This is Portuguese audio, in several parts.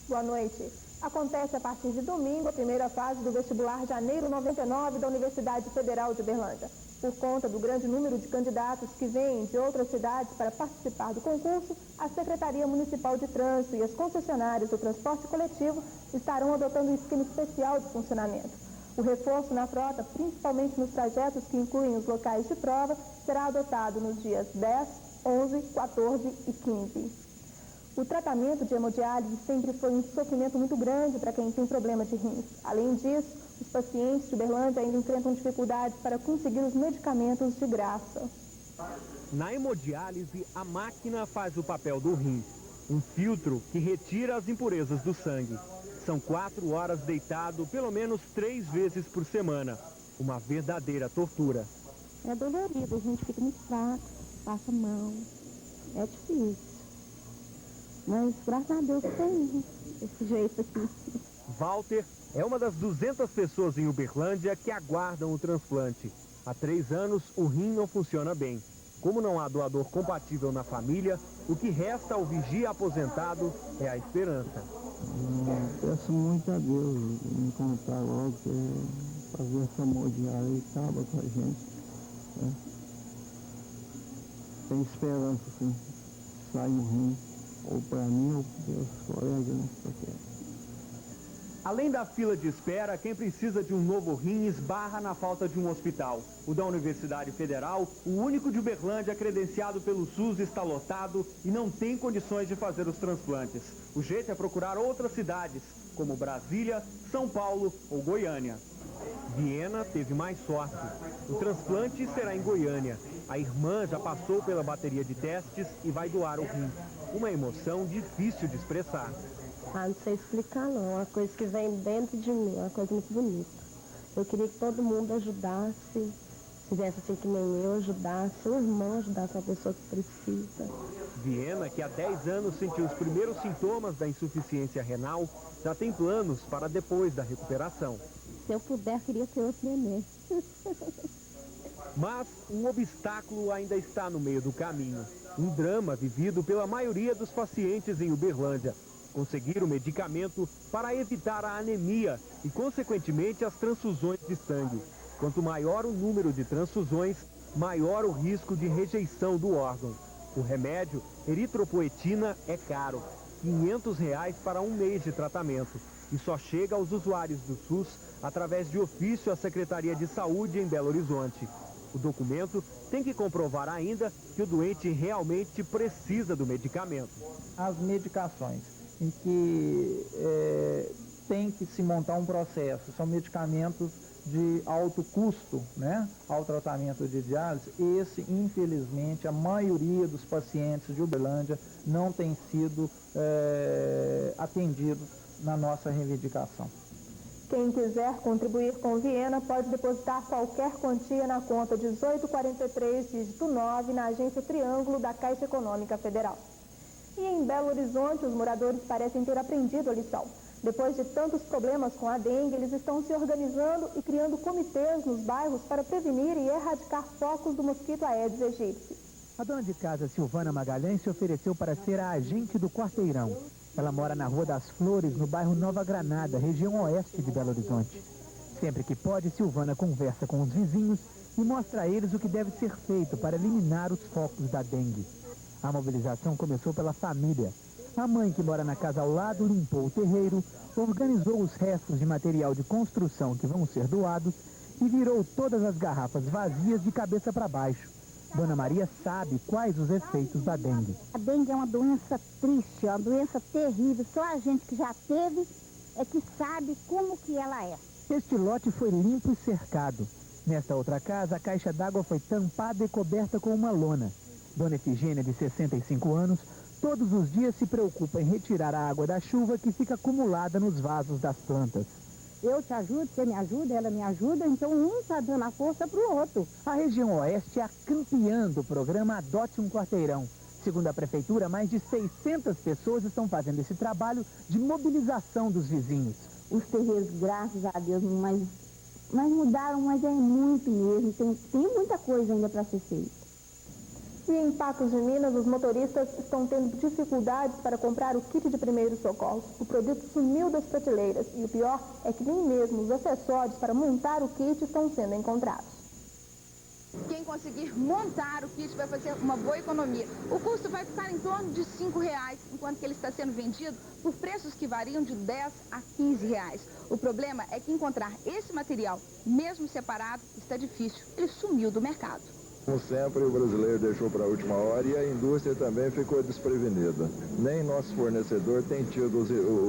Boa noite. Acontece a partir de domingo a primeira fase do vestibular Janeiro 99 da Universidade Federal de Uberlândia. Por conta do grande número de candidatos que vêm de outras cidades para participar do concurso, a Secretaria Municipal de Trânsito e as concessionárias do transporte coletivo estarão adotando um esquema especial de funcionamento. O reforço na frota, principalmente nos trajetos que incluem os locais de prova, será adotado nos dias 10, 11, 14 e 15. O tratamento de hemodiálise sempre foi um sofrimento muito grande para quem tem problema de rins. Além disso, os pacientes de Uberlândia ainda enfrentam dificuldades para conseguir os medicamentos de graça. Na hemodiálise, a máquina faz o papel do rim, um filtro que retira as impurezas do sangue. São 4 horas deitado pelo menos 3 vezes por semana. Uma verdadeira tortura. É dolorido, a gente fica muito fraco, passa mal, é difícil. Mas, graças a Deus, tem esse jeito aqui. Walter é uma das 200 pessoas em Uberlândia que aguardam o transplante. Há 3 anos, o rim não funciona bem. Como não há doador compatível na família, o que resta ao vigia aposentado é a esperança. Peço muito a Deus me encontrar logo, fazer essa hemodiálise e acaba com a gente. Né? Tem esperança, sim. Sai um rim. Ou para mim, ou para os colegas, né? Além da fila de espera, quem precisa de um novo rim esbarra na falta de um hospital. O da Universidade Federal, o único de Uberlândia credenciado pelo SUS, está lotado e não tem condições de fazer os transplantes. O jeito é procurar outras cidades, como Brasília, São Paulo ou Goiânia. Viena teve mais sorte. O transplante será em Goiânia. A irmã já passou pela bateria de testes e vai doar o rim. Uma emoção difícil de expressar. Não sei explicar não, é uma coisa que vem dentro de mim, é uma coisa muito bonita. Eu queria que todo mundo ajudasse, fizesse assim que nem eu, ajudasse, o irmão ajudasse uma pessoa que precisa. Viena, que há 10 anos sentiu os primeiros sintomas da insuficiência renal, já tem planos para depois da recuperação. Se eu puder, queria ter outro neném. Mas um obstáculo ainda está no meio do caminho. Um drama vivido pela maioria dos pacientes em Uberlândia. Conseguir o medicamento para evitar a anemia e, consequentemente, as transfusões de sangue. Quanto maior o número de transfusões, maior o risco de rejeição do órgão. O remédio, eritropoetina, é caro. R$ 500 para um mês de tratamento. E só chega aos usuários do SUS através de ofício à Secretaria de Saúde em Belo Horizonte. O documento tem que comprovar ainda que o doente realmente precisa do medicamento. As medicações em que tem que se montar um processo, são medicamentos de alto custo, né, ao tratamento de diálise. Esse, infelizmente, a maioria dos pacientes de Uberlândia não tem sido atendido na nossa reivindicação. Quem quiser contribuir com Viena pode depositar qualquer quantia na conta 1843, dígito 9, na agência Triângulo da Caixa Econômica Federal. E em Belo Horizonte, os moradores parecem ter aprendido a lição. Depois de tantos problemas com a dengue, eles estão se organizando e criando comitês nos bairros para prevenir e erradicar focos do mosquito Aedes aegypti. A dona de casa, Silvana Magalhães, se ofereceu para ser a agente do quarteirão. Ela mora na Rua das Flores, no bairro Nova Granada, região oeste de Belo Horizonte. Sempre que pode, Silvana conversa com os vizinhos e mostra a eles o que deve ser feito para eliminar os focos da dengue. A mobilização começou pela família. A mãe, que mora na casa ao lado, limpou o terreiro, organizou os restos de material de construção que vão ser doados e virou todas as garrafas vazias de cabeça para baixo. Dona Maria sabe quais os efeitos da dengue. A dengue é uma doença triste, é uma doença terrível. Só a gente que já teve é que sabe como que ela é. Este lote foi limpo e cercado. Nesta outra casa, a caixa d'água foi tampada e coberta com uma lona. Dona Efigênia, de 65 anos, todos os dias se preocupa em retirar a água da chuva que fica acumulada nos vasos das plantas. Eu te ajudo, você me ajuda, ela me ajuda, então um está dando a força para o outro. A região oeste é a campeã do programa Adote um Quarteirão. Segundo a prefeitura, mais de 600 pessoas estão fazendo esse trabalho de mobilização dos vizinhos. Os terreiros, graças a Deus, mas mudaram, mas é muito mesmo. Tem muita coisa ainda para ser feita. E em Patos de Minas, os motoristas estão tendo dificuldades para comprar o kit de primeiros socorros. O produto sumiu das prateleiras e o pior é que nem mesmo os acessórios para montar o kit estão sendo encontrados. Quem conseguir montar o kit vai fazer uma boa economia. O custo vai ficar em torno de R$ 5,00, enquanto que ele está sendo vendido por preços que variam de R$ 10 a R$ 15,00. O problema é que encontrar esse material, mesmo separado, está difícil. Ele sumiu do mercado. Como sempre, o brasileiro deixou para a última hora e a indústria também ficou desprevenida. Nem nosso fornecedor tem tido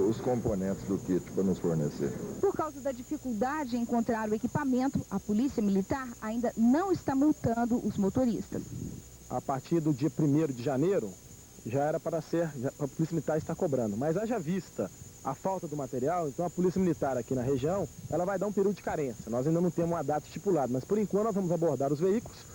os componentes do kit para nos fornecer. Por causa da dificuldade em encontrar o equipamento, a Polícia Militar ainda não está multando os motoristas. A partir do dia 1º de janeiro, já era para a Polícia Militar estar cobrando. Mas haja vista a falta do material, então a Polícia Militar aqui na região, ela vai dar um período de carência. Nós ainda não temos uma data estipulada, mas por enquanto nós vamos abordar os veículos.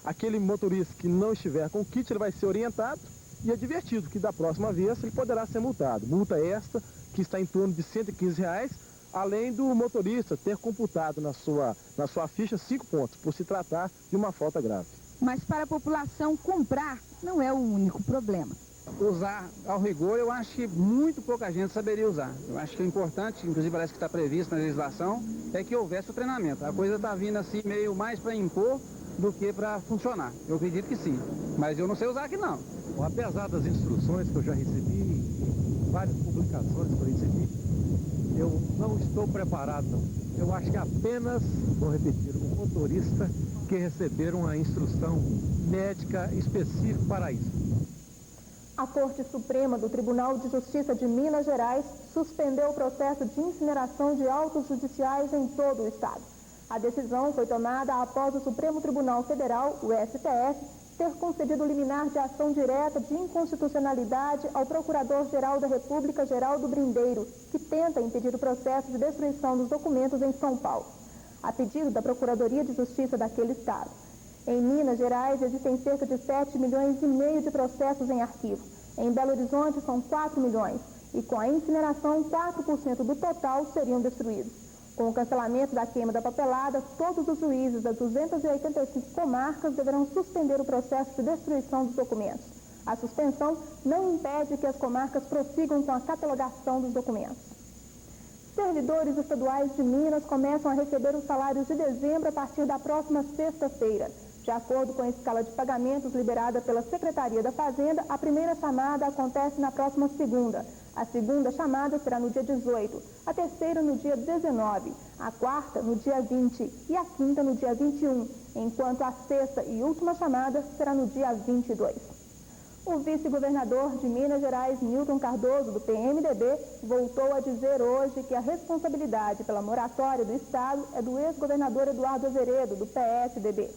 Aquele motorista que não estiver com o kit, ele vai ser orientado e advertido que da próxima vez ele poderá ser multado. Multa esta, que está em torno de R$ 115,00, além do motorista ter computado na sua ficha 5 pontos, por se tratar de uma falta grave. Mas para a população, comprar não é o único problema. Usar ao rigor, eu acho que muito pouca gente saberia usar. Eu acho que o importante, inclusive parece que está previsto na legislação, é que houvesse o treinamento. A coisa está vindo assim meio mais para impor do que para funcionar. Eu acredito que sim, mas eu não sei usar aqui não. Apesar das instruções que eu já recebi, várias publicações que eu recebi, eu não estou preparado não. Eu acho que apenas, vou repetir, o motorista que receber uma instrução médica específica para isso. A Corte Suprema do Tribunal de Justiça de Minas Gerais suspendeu o processo de incineração de autos judiciais em todo o estado. A decisão foi tomada após o Supremo Tribunal Federal, o STF, ter concedido liminar de ação direta de inconstitucionalidade ao Procurador-Geral da República, Geraldo Brindeiro, que tenta impedir o processo de destruição dos documentos em São Paulo, a pedido da Procuradoria de Justiça daquele estado. Em Minas Gerais, existem cerca de 7,5 milhões de processos em arquivo. Em Belo Horizonte, são 4 milhões. E com a incineração, 4% do total seriam destruídos. Com o cancelamento da queima da papelada, todos os juízes das 285 comarcas deverão suspender o processo de destruição dos documentos. A suspensão não impede que as comarcas prossigam com a catalogação dos documentos. Servidores estaduais de Minas começam a receber os salários de dezembro a partir da próxima sexta-feira. De acordo com a escala de pagamentos liberada pela Secretaria da Fazenda, a primeira chamada acontece na próxima segunda. A segunda chamada será no dia 18, a terceira no dia 19, a quarta no dia 20 e a quinta no dia 21, enquanto a sexta e última chamada será no dia 22. O vice-governador de Minas Gerais, Newton Cardoso, do PMDB, voltou a dizer hoje que a responsabilidade pela moratória do Estado é do ex-governador Eduardo Azeredo, do PSDB.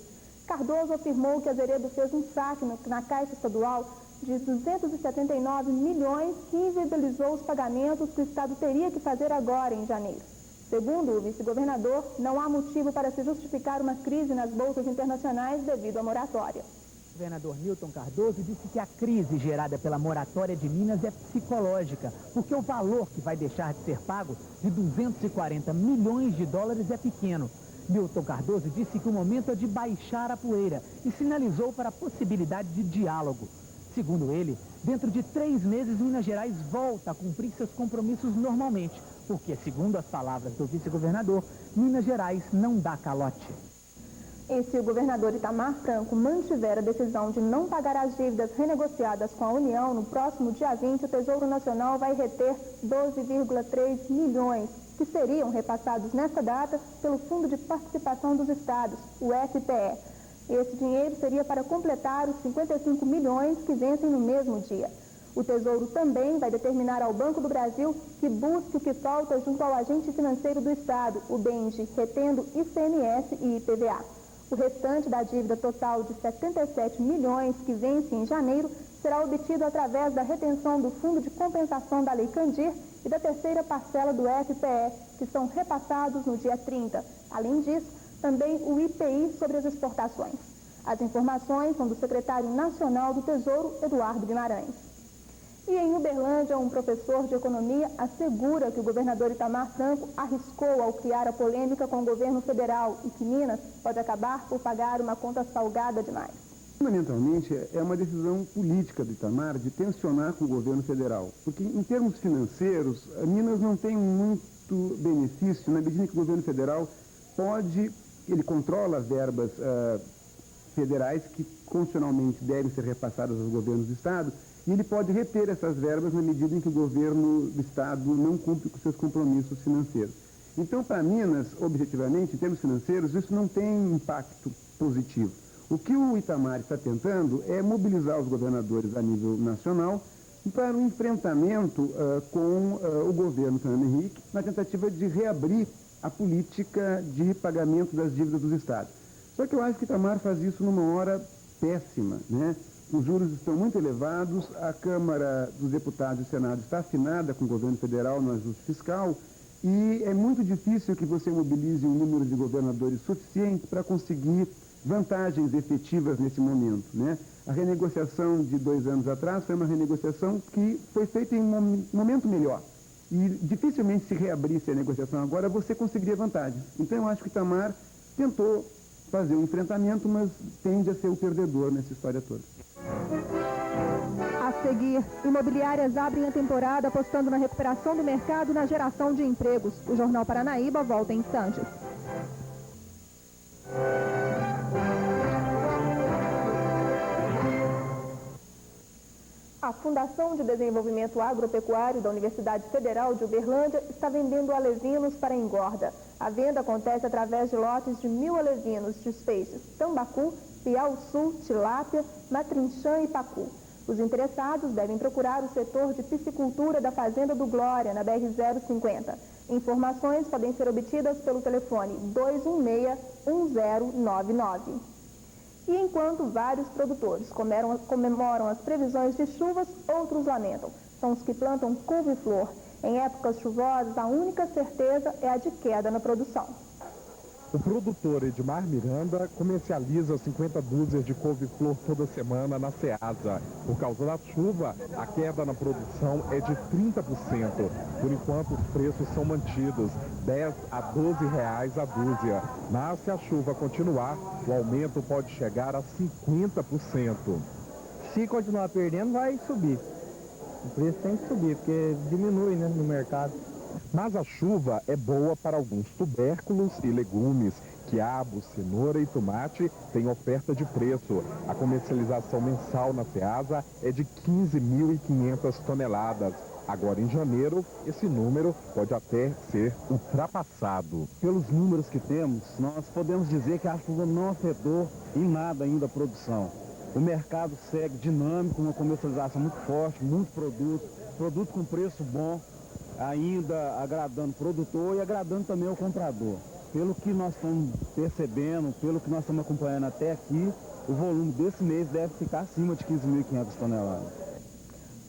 Cardoso afirmou que Azeredo fez um saque na Caixa Estadual de 279 milhões que inviabilizou os pagamentos que o Estado teria que fazer agora, em janeiro. Segundo o vice-governador, não há motivo para se justificar uma crise nas bolsas internacionais devido à moratória. O governador Newton Cardoso disse que a crise gerada pela moratória de Minas é psicológica, porque o valor que vai deixar de ser pago, de 240 milhões de dólares, é pequeno. Newton Cardoso disse que o momento é de baixar a poeira e sinalizou para a possibilidade de diálogo. Segundo ele, dentro de 3 meses, Minas Gerais volta a cumprir seus compromissos normalmente, porque, segundo as palavras do vice-governador, Minas Gerais não dá calote. E se o governador Itamar Franco mantiver a decisão de não pagar as dívidas renegociadas com a União, no próximo dia 20, o Tesouro Nacional vai reter 12,3 milhões, que seriam repassados nesta data pelo Fundo de Participação dos Estados, o FPE. Esse dinheiro seria para completar os 55 milhões que vencem no mesmo dia. O Tesouro também vai determinar ao Banco do Brasil que busque o que falta junto ao agente financeiro do Estado, o BENDE, retendo ICMS e IPVA. O restante da dívida total de 77 milhões que vence em janeiro será obtido através da retenção do Fundo de Compensação da Lei Candir e da terceira parcela do FPE, que são repassados no dia 30. Além disso, também o IPI sobre as exportações. As informações são do secretário nacional do Tesouro, Eduardo Guimarães. E em Uberlândia, um professor de economia assegura que o governador Itamar Franco arriscou ao criar a polêmica com o governo federal e que Minas pode acabar por pagar uma conta salgada demais. Fundamentalmente, é uma decisão política do Itamar de tensionar com o governo federal, porque em termos financeiros, a Minas não tem muito benefício na medida em que o governo federal ele controla as verbas federais que constitucionalmente devem ser repassadas aos governos do Estado, e ele pode reter essas verbas na medida em que o governo do Estado não cumpre com seus compromissos financeiros. Então, para Minas, objetivamente, em termos financeiros, isso não tem impacto positivo. O que o Itamar está tentando é mobilizar os governadores a nível nacional para um enfrentamento com o governo Fernando Henrique, na tentativa de reabrir a política de pagamento das dívidas dos estados. Só que eu acho que o Itamar faz isso numa hora péssima, né? Os juros estão muito elevados, a Câmara dos Deputados e o Senado está afinada com o governo federal no ajuste fiscal, e é muito difícil que você mobilize um número de governadores suficiente para conseguir vantagens efetivas nesse momento, né? A renegociação de 2 anos atrás foi uma renegociação que foi feita em um momento melhor. E dificilmente se reabrisse a negociação agora, você conseguiria vantagem. Então eu acho que o Itamar tentou fazer um enfrentamento, mas tende a ser o perdedor nessa história toda. A seguir, imobiliárias abrem a temporada apostando na recuperação do mercado e na geração de empregos. O Jornal Paranaíba volta em instantes. A Fundação de Desenvolvimento Agropecuário da Universidade Federal de Uberlândia está vendendo alevinos para engorda. A venda acontece através de lotes de 1.000 alevinos de peixes tambacu, piau-sul, tilápia, matrinchã e pacu. Os interessados devem procurar o setor de piscicultura da Fazenda do Glória, na BR-050. Informações podem ser obtidas pelo telefone 216-1099. E enquanto vários produtores comemoram as previsões de chuvas, outros lamentam. São os que plantam couve-flor. Em épocas chuvosas, a única certeza é a de queda na produção. O produtor Edmar Miranda comercializa 50 dúzias de couve-flor toda semana na Ceasa. Por causa da chuva, a queda na produção é de 30%. Por enquanto, os preços são mantidos, R$ 10 a R$ 12 a dúzia. Mas se a chuva continuar, o aumento pode chegar a 50%. Se continuar perdendo, vai subir. O preço tem que subir, porque diminui, né, no mercado. Mas a chuva é boa para alguns tubérculos e legumes. Quiabo, cenoura e tomate têm oferta de preço. A comercialização mensal na Ceasa é de 15.500 toneladas. Agora, em janeiro, esse número pode até ser ultrapassado. Pelos números que temos, nós podemos dizer que a chuva não afetou em nada ainda a produção. O mercado segue dinâmico, uma comercialização muito forte, muito produto com preço bom, ainda agradando o produtor e agradando também o comprador. Pelo que nós estamos percebendo, pelo que nós estamos acompanhando até aqui, o volume desse mês deve ficar acima de 15.500 toneladas.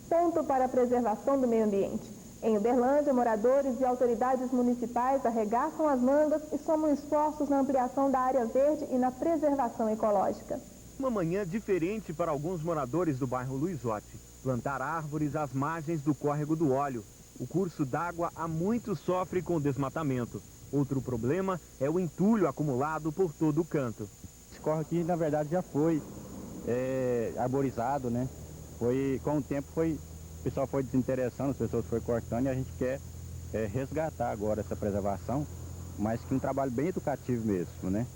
Ponto para a preservação do meio ambiente. Em Uberlândia, moradores e autoridades municipais arregaçam as mangas e somam esforços na ampliação da área verde e na preservação ecológica. Uma manhã diferente para alguns moradores do bairro Luizotti. Plantar árvores às margens do córrego do Óleo. O curso d'água há muito sofre com o desmatamento. Outro problema é o entulho acumulado por todo o canto. Esse córrego aqui, na verdade, já foi arborizado, né? Com o tempo, o pessoal foi desinteressando, as pessoas foram cortando e a gente quer resgatar agora essa preservação, mas que um trabalho bem educativo mesmo, né?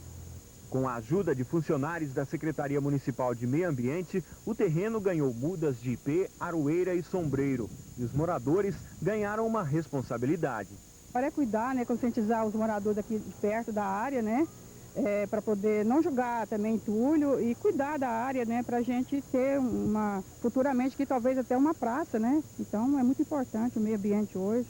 Com a ajuda de funcionários da Secretaria Municipal de Meio Ambiente, o terreno ganhou mudas de ipê, aroeira e sombreiro. E os moradores ganharam uma responsabilidade. Para cuidar, né, conscientizar os moradores aqui de perto da área, né, para poder não jogar também entulho e cuidar da área, né, para a gente ter futuramente que talvez até uma praça, né. Então é muito importante o meio ambiente hoje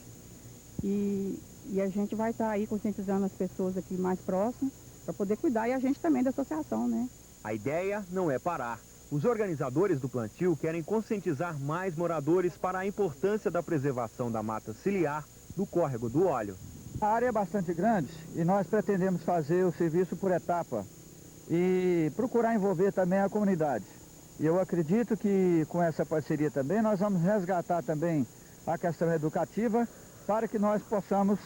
e a gente vai estar aí conscientizando as pessoas aqui mais próximas para poder cuidar e a gente também da associação, né. A ideia não é parar. Os organizadores do plantio querem conscientizar mais moradores para a importância da preservação da mata ciliar do córrego do Óleo. A área é bastante grande e nós pretendemos fazer o serviço por etapa e procurar envolver também a comunidade. E eu acredito que com essa parceria também nós vamos resgatar também a questão educativa para que nós possamos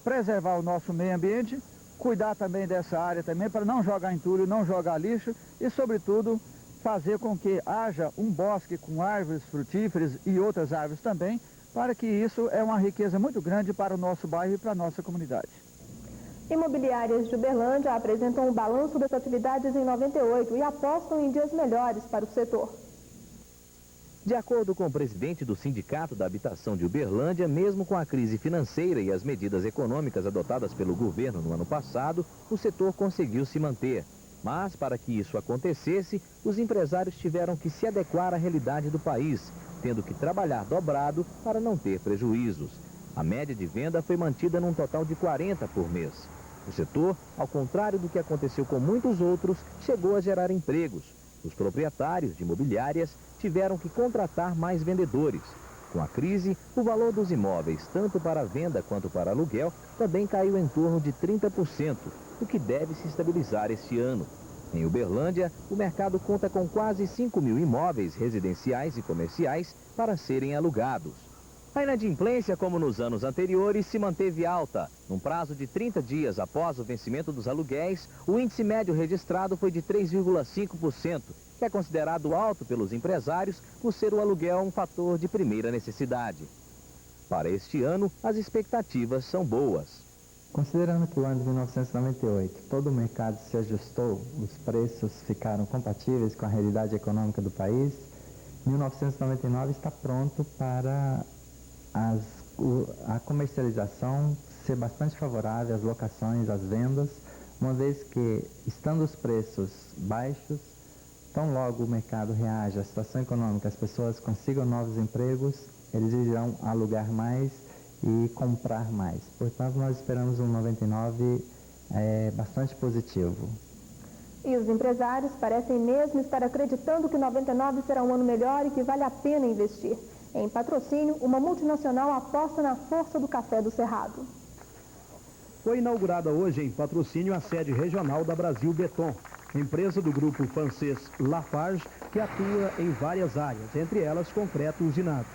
preservar o nosso meio ambiente cuidar também dessa área também, para não jogar entulho, não jogar lixo e, sobretudo, fazer com que haja um bosque com árvores frutíferas e outras árvores também, para que isso é uma riqueza muito grande para o nosso bairro e para a nossa comunidade. Imobiliárias de Uberlândia apresentam um balanço das atividades em 98 e apostam em dias melhores para o setor. De acordo com o presidente do Sindicato da Habitação de Uberlândia, mesmo com a crise financeira e as medidas econômicas adotadas pelo governo no ano passado, o setor conseguiu se manter. Mas, para que isso acontecesse, os empresários tiveram que se adequar à realidade do país, tendo que trabalhar dobrado para não ter prejuízos. A média de venda foi mantida num total de 40 por mês. O setor, ao contrário do que aconteceu com muitos outros, chegou a gerar empregos. Os proprietários de imobiliárias tiveram que contratar mais vendedores. Com a crise, o valor dos imóveis, tanto para venda quanto para aluguel, também caiu em torno de 30%, o que deve se estabilizar este ano. Em Uberlândia, o mercado conta com quase 5 mil imóveis residenciais e comerciais para serem alugados. A inadimplência, como nos anos anteriores, se manteve alta. Num prazo de 30 dias após o vencimento dos aluguéis, o índice médio registrado foi de 3,5%, que é considerado alto pelos empresários por ser o aluguel um fator de primeira necessidade. Para este ano, as expectativas são boas. Considerando que o ano de 1998 todo o mercado se ajustou, os preços ficaram compatíveis com a realidade econômica do país, 1999 está pronto para a comercialização ser bastante favorável, as locações, as vendas, uma vez que, estando os preços baixos, tão logo o mercado reage à situação econômica, as pessoas consigam novos empregos, eles irão alugar mais e comprar mais. Portanto, nós esperamos um 99 bastante positivo. E os empresários parecem mesmo estar acreditando que 99 será um ano melhor e que vale a pena investir. Em Patrocínio, uma multinacional aposta na força do café do Cerrado. Foi inaugurada hoje em Patrocínio a sede regional da Brasil Beton, empresa do grupo francês Lafarge, que atua em várias áreas, entre elas concreto usinado.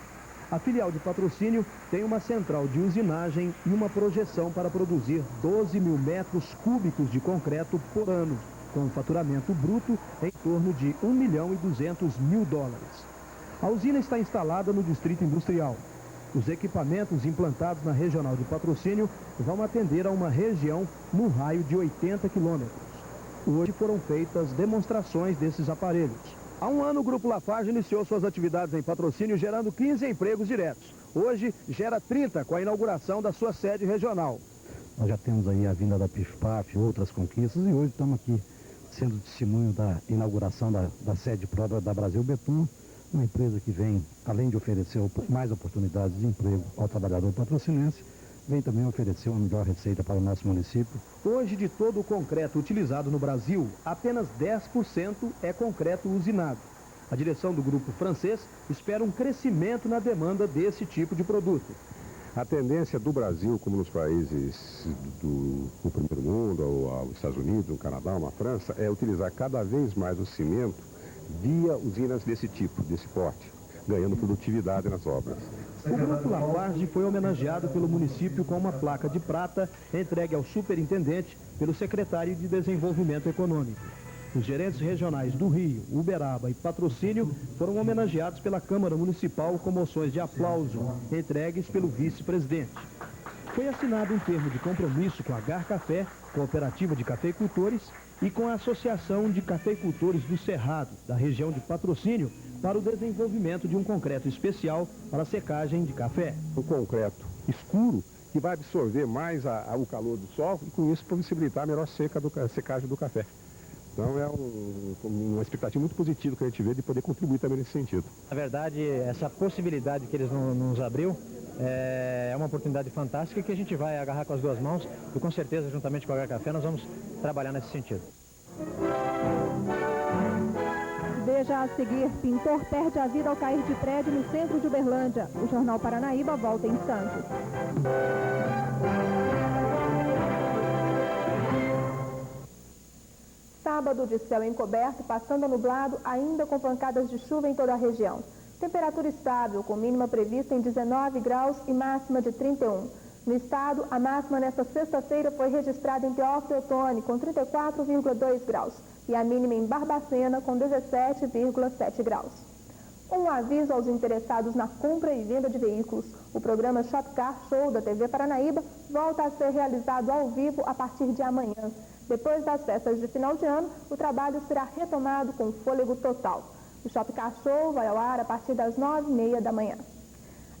A filial de Patrocínio tem uma central de usinagem e uma projeção para produzir 12 mil metros cúbicos de concreto por ano, com um faturamento bruto em torno de US$ 1.200.000. A usina está instalada no Distrito Industrial. Os equipamentos implantados na Regional de Patrocínio vão atender a uma região no raio de 80 quilômetros. Hoje foram feitas demonstrações desses aparelhos. Há um ano, o Grupo Lafarge iniciou suas atividades em Patrocínio, gerando 15 empregos diretos. Hoje, gera 30 com a inauguração da sua sede regional. Nós já temos aí a vinda da PIFPAF, outras conquistas, e hoje estamos aqui sendo testemunho da inauguração da sede própria da Brasil Beton, uma empresa que vem, além de oferecer mais oportunidades de emprego ao trabalhador patrocinense, vem também oferecer uma melhor receita para o nosso município. Hoje, de todo o concreto utilizado no Brasil, apenas 10% é concreto usinado. A direção do grupo francês espera um crescimento na demanda desse tipo de produto. A tendência do Brasil, como nos países do primeiro mundo, ou aos Estados Unidos, no Canadá, ou na França, é utilizar cada vez mais o cimento via usinas desse tipo, desse porte, ganhando produtividade nas obras. O Grupo Lafarge foi homenageado pelo município com uma placa de prata entregue ao superintendente pelo secretário de Desenvolvimento Econômico. Os gerentes regionais do Rio, Uberaba e Patrocínio foram homenageados pela Câmara Municipal com moções de aplauso entregues pelo vice-presidente. Foi assinado um termo de compromisso com a Gar Café, Cooperativa de Cafeicultores, e com a Associação de Cafeicultores do Cerrado, da região de Patrocínio, para o desenvolvimento de um concreto especial para a secagem de café. Um concreto escuro que vai absorver mais o calor do sol e com isso possibilitar a melhor secagem do café. Então é uma expectativa muito positiva que a gente vê de poder contribuir também nesse sentido. Na verdade, essa possibilidade que eles nos abriu é uma oportunidade fantástica que a gente vai agarrar com as duas mãos e com certeza, juntamente com a Gar Café, nós vamos trabalhar nesse sentido. Veja a seguir, pintor perde a vida ao cair de prédio no centro de Uberlândia. O Jornal Paranaíba volta em instantes. Sábado de céu encoberto, passando a nublado, ainda com pancadas de chuva em toda a região. Temperatura estável, com mínima prevista em 19 graus e máxima de 31. No estado, a máxima nesta sexta-feira foi registrada em Teófilo Otoni, com 34,2 graus, e a mínima em Barbacena, com 17,7 graus. Um aviso aos interessados na compra e venda de veículos. O programa Shop Car Show da TV Paranaíba volta a ser realizado ao vivo a partir de amanhã. Depois das festas de final de ano, o trabalho será retomado com fôlego total. O Shop Car Show vai ao ar a partir das 9h30 da manhã.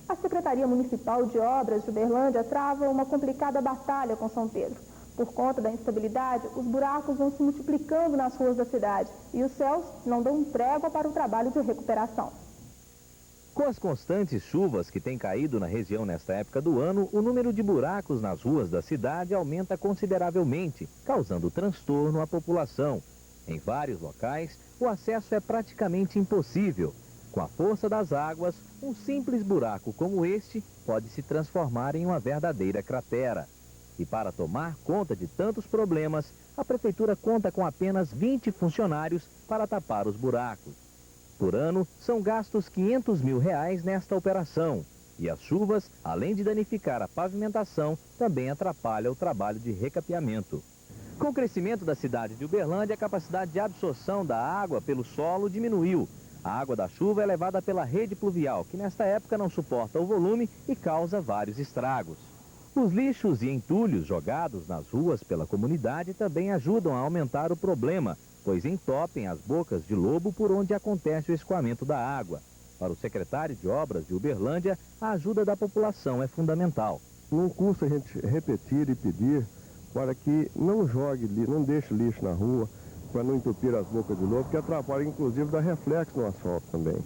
A Secretaria Municipal de Obras de Uberlândia trava uma complicada batalha com São Pedro. Por conta da instabilidade, os buracos vão se multiplicando nas ruas da cidade e os céus não dão trégua para o trabalho de recuperação. Com as constantes chuvas que têm caído na região nesta época do ano, o número de buracos nas ruas da cidade aumenta consideravelmente, causando transtorno à população. Em vários locais, o acesso é praticamente impossível. Com a força das águas, um simples buraco como este pode se transformar em uma verdadeira cratera. E para tomar conta de tantos problemas, a Prefeitura conta com apenas 20 funcionários para tapar os buracos. Por ano, são gastos R$500 mil nesta operação. E as chuvas, além de danificar a pavimentação, também atrapalham o trabalho de recapeamento. Com o crescimento da cidade de Uberlândia, a capacidade de absorção da água pelo solo diminuiu. A água da chuva é levada pela rede pluvial, que nesta época não suporta o volume e causa vários estragos. Os lixos e entulhos jogados nas ruas pela comunidade também ajudam a aumentar o problema, pois entopem as bocas de lobo por onde acontece o escoamento da água. Para o secretário de Obras de Uberlândia, a ajuda da população é fundamental. Não custa a gente repetir e pedir para que não jogue lixo, não deixe lixo na rua, para não entupir as bocas de lobo, que atrapalha, inclusive, dá reflexo no asfalto também.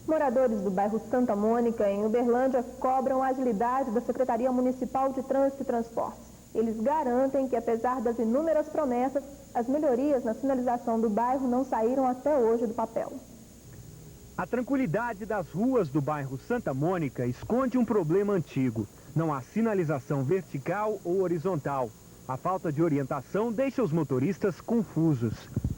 Moradores do bairro Santa Mônica, em Uberlândia, cobram a agilidade da Secretaria Municipal de Trânsito e Transportes. Eles garantem que, apesar das inúmeras promessas, as melhorias na sinalização do bairro não saíram até hoje do papel. A tranquilidade das ruas do bairro Santa Mônica esconde um problema antigo. Não há sinalização vertical ou horizontal. A falta de orientação deixa os motoristas confusos.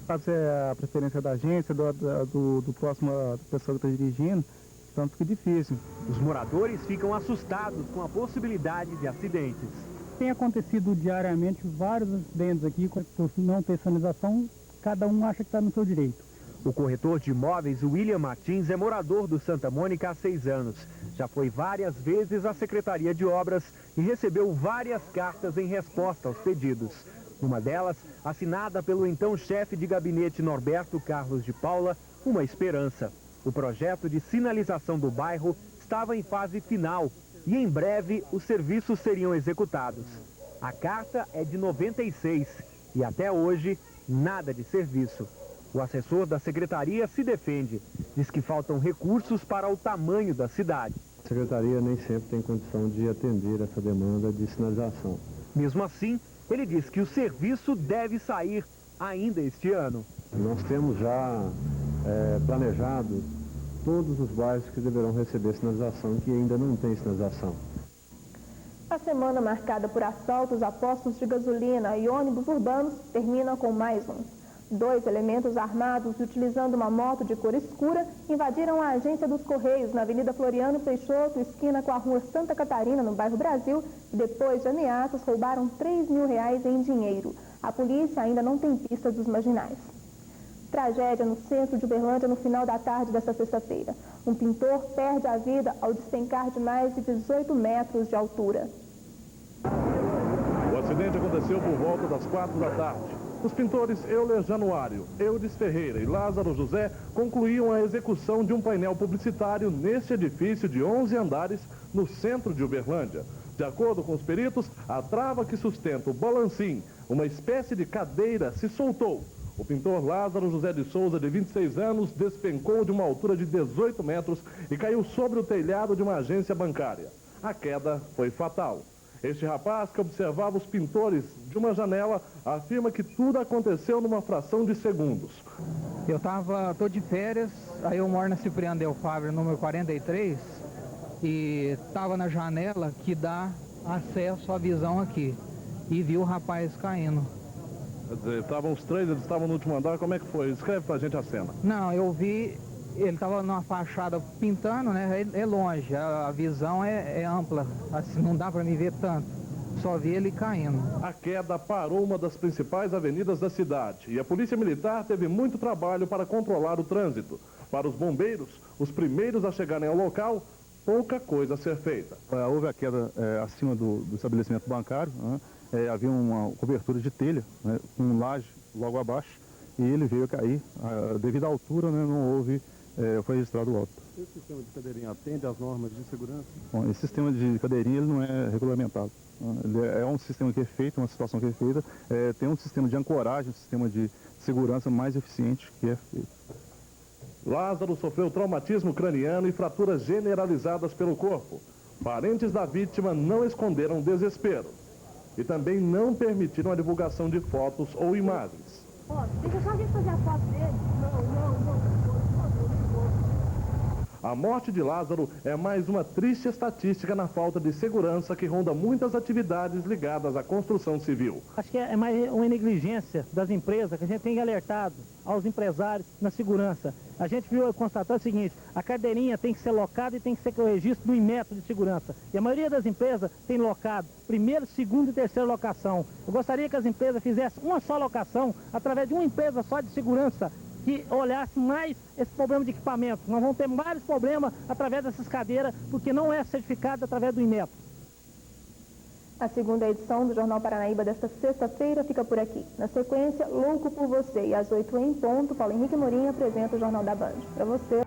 A preferência da agência, do próximo pessoa que está dirigindo, então fica difícil. Os moradores ficam assustados com a possibilidade de acidentes. Tem acontecido diariamente vários acidentes aqui, por não ter sinalização, cada um acha que está no seu direito. O corretor de imóveis, William Martins, é morador do Santa Mônica há 6 anos. Já foi várias vezes à Secretaria de Obras e recebeu várias cartas em resposta aos pedidos. Uma delas, assinada pelo então chefe de gabinete Norberto Carlos de Paula, uma esperança. O projeto de sinalização do bairro estava em fase final e em breve os serviços seriam executados. A carta é de 96 e até hoje nada de serviço. O assessor da secretaria se defende, diz que faltam recursos para o tamanho da cidade. A secretaria nem sempre tem condição de atender essa demanda de sinalização. Mesmo assim, ele diz que o serviço deve sair ainda este ano. Nós temos já planejado todos os bairros que deverão receber sinalização, que ainda não tem sinalização. A semana marcada por assaltos a postos de gasolina e ônibus urbanos termina com mais um. 2 elementos armados utilizando uma moto de cor escura invadiram a agência dos Correios na Avenida Floriano Peixoto, esquina com a Rua Santa Catarina, no bairro Brasil, e depois de ameaças roubaram R$3 mil em dinheiro. A polícia ainda não tem pista dos marginais. Tragédia no centro de Uberlândia no final da tarde desta sexta-feira. Um pintor perde a vida ao despencar de mais de 18 metros de altura. O acidente aconteceu por volta das 4 da tarde. Os pintores Euler Januário, Eudes Ferreira e Lázaro José concluíam a execução de um painel publicitário neste edifício de 11 andares no centro de Uberlândia. De acordo com os peritos, a trava que sustenta o balancim, uma espécie de cadeira, se soltou. O pintor Lázaro José de Souza, de 26 anos, despencou de uma altura de 18 metros e caiu sobre o telhado de uma agência bancária. A queda foi fatal. Este rapaz, que observava os pintores de uma janela, afirma que tudo aconteceu numa fração de segundos. Tô de férias, aí eu moro na Cipriano Del Fabio, número 43, e estava na janela que dá acesso à visão aqui, e vi o rapaz caindo. Quer dizer, estavam os três, eles estavam no último andar, como é que foi? Descreve pra gente a cena. Não, eu vi ele estava numa fachada pintando, né? É longe, a visão é ampla, assim, não dá para me ver tanto, só vi ele caindo. A queda parou uma das principais avenidas da cidade e a Polícia Militar teve muito trabalho para controlar o trânsito. Para os bombeiros, os primeiros a chegarem ao local, pouca coisa a ser feita. Houve a queda acima do estabelecimento bancário, né? Havia uma cobertura de telha, né? Com laje logo abaixo, e ele veio a cair. Devido à altura, né, não houve, foi registrado o óbito. Esse sistema de cadeirinha atende às normas de segurança? Bom, esse sistema de cadeirinha ele não é regulamentado. Ele é um sistema que é feito, uma situação que é feita, tem um sistema de ancoragem, um sistema de segurança mais eficiente que é feito. Lázaro sofreu traumatismo craniano e fraturas generalizadas pelo corpo. Parentes da vítima não esconderam desespero e também não permitiram a divulgação de fotos ou imagens. Deixa eu só vir fazer a foto dele. Não. A morte de Lázaro é mais uma triste estatística na falta de segurança que ronda muitas atividades ligadas à construção civil. Acho que é mais uma negligência das empresas que a gente tem alertado aos empresários na segurança. A gente viu constatar o seguinte: a cadeirinha tem que ser locada e tem que ser com o registro do Inmetro de segurança. E a maioria das empresas tem locado primeira, segunda e terceira locação. Eu gostaria que as empresas fizessem uma só locação através de uma empresa só de segurança, que olhasse mais esse problema de equipamento. Nós vamos ter vários problemas através dessas cadeiras, porque não é certificado através do Inmetro. A segunda edição do Jornal Paranaíba desta sexta-feira fica por aqui. Na sequência, Louco por Você. E às 8h em ponto, Paulo Henrique Morim apresenta o Jornal da Band. Para você.